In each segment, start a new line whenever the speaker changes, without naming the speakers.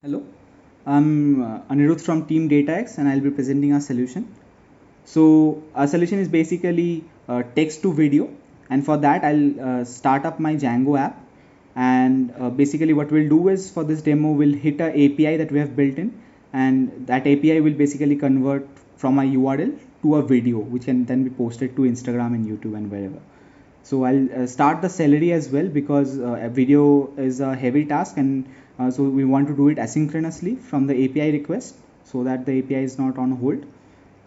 Hello, I'm Anirudh from Team DataX and I'll be presenting our solution. So our solution is basically text to video, and for that I'll start up my Django app, and basically what we'll do is for this demo we'll hit a API that we have built in, and that API will basically convert from a URL to a video which can then be posted to Instagram and YouTube and wherever. So I'll start the celery as well, because a video is a heavy task, and so we want to do it asynchronously from the API request so that the API is not on hold.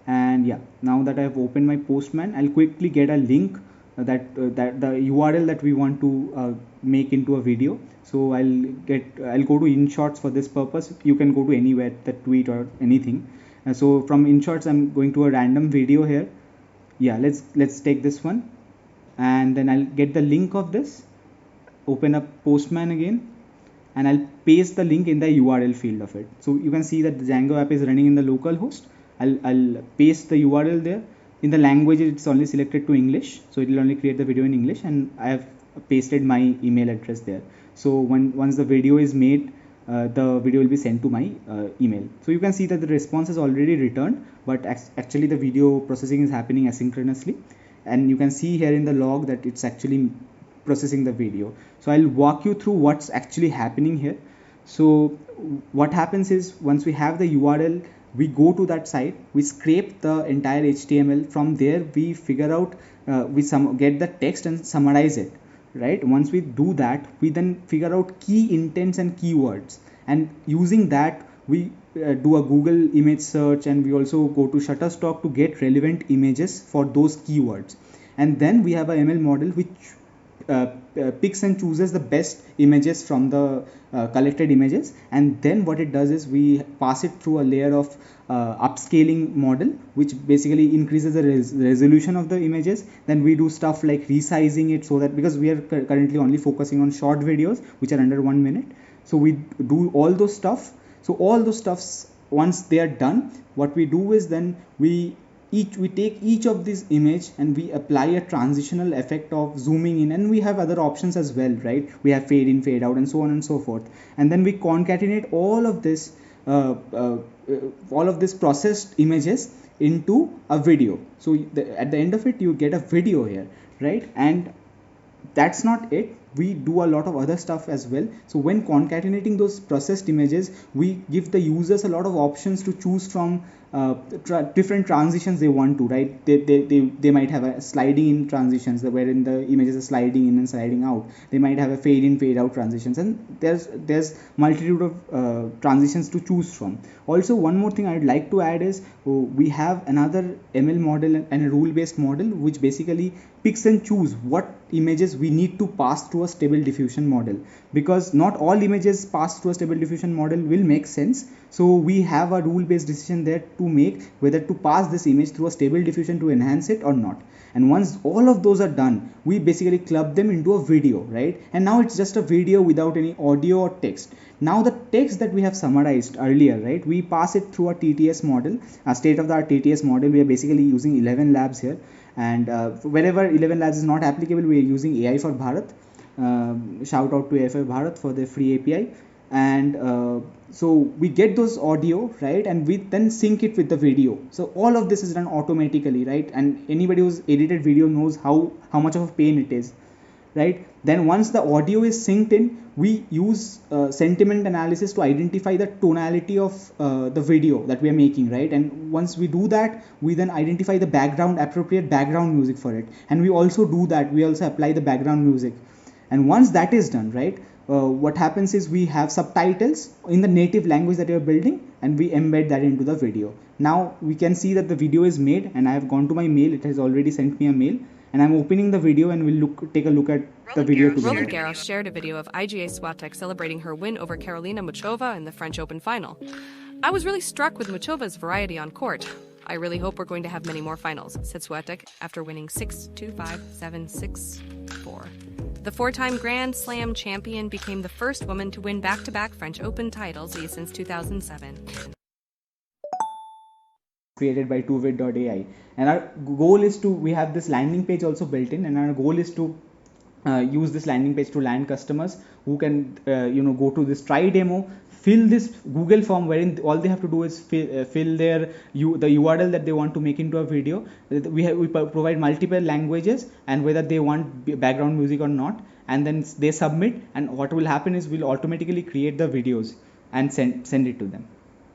And yeah, now that I have opened my Postman, I'll quickly get a link that the URL that we want to make into a video. So I'll go to InShots for this purpose. You can go to anywhere, the tweet or anything. So from InShots I'm going to a random video here. Yeah, let's take this one, and then I'll get the link of this, open up Postman again, and I'll paste the link in the URL field of it. So you can see that the Django app is running in the local host. I'll paste the URL there. In the language it's only selected to English, so it will only create the video in English, and I have pasted my email address there. So once the video is made, the video will be sent to my email. So you can see that the response is already returned, but actually the video processing is happening asynchronously, and you can see here in the log that it's actually processing the video. So I'll walk you through what's actually happening here. So what happens is, once we have the URL, we go to that site, we scrape the entire HTML. From there we figure out, get the text and summarize it, right? Once we do that, we then figure out key intents and keywords, and using that we do a Google image search, and we also go to Shutterstock to get relevant images for those keywords. And then we have a ML model which picks and chooses the best images from the collected images, and then what it does is we pass it through a layer of upscaling model, which basically increases the resolution of the images. Then we do stuff like resizing it, so that, because we are currently only focusing on short videos which are under 1 minute, so we do all those stuff. So all those stuffs, once they are done, what we do is then we take each of these image and we apply a transitional effect of zooming in, and we have other options as well, right? We have fade in, fade out, and so on and so forth. And then we concatenate uh, uh, all of this processed images into a video. So at the end of it you get a video here, right? And that's not it, we do a lot of other stuff as well. So when concatenating those processed images, we give the users a lot of options to choose from different transitions they want to, right? They might have a sliding in transitions wherein the images are sliding in and sliding out. They might have a fade in, fade out transitions, and there's multitude of transitions to choose from. Also, one more thing I'd like to add is, we have another ML model and a rule based model which basically picks and choose what images we need to pass through a stable diffusion model, because not all images passed through a stable diffusion model will make sense. So we have a rule based decision there to make whether to pass this image through a stable diffusion to enhance it or not. And once all of those are done, we basically club them into a video, right? And now it's just a video without any audio or text. Now the text that we have summarized earlier, right, we pass it through a TTS model, a state of the art TTS model. We are basically using 11 labs here, and wherever 11 labs is not applicable, we are using AI for Bharat. Shout out to AI for Bharat for the free API. And so we get those audio, right, and we then sync it with the video. So all of this is done automatically, right? And anybody who's edited video knows how much of a pain it is, right? Then once the audio is synced in, we use sentiment analysis to identify the tonality of the video that we are making, right? And once we do that, we then identify the appropriate background music for it, and we also apply the background music. And once that is done, right, what happens is we have subtitles in the native language that you're building, and we embed that into the video. Now we can see that the video is made, and I have gone to my mail. It has already sent me a mail, and I'm opening the video, and we'll take a look at the video together.
Roland Garros shared a video of IGA Swiatek celebrating her win over Karolina Muchova in the French Open final. I was really struck with Muchova's variety on court. I really hope we're going to have many more finals, said Swiatek after winning 6-2, 5-7, 6-4. The four-time Grand Slam champion became the first woman to win back-to-back French Open titles since 2007.
Created by tuvid.ai, and our goal is we have this landing page also built in, and our goal is to use this landing page to land customers who can go to this try demo, fill this Google form wherein all they have to do is fill their the URL that they want to make into a video. We provide multiple languages and whether they want background music or not, and then they submit, and what will happen is we'll automatically create the videos and send it to them.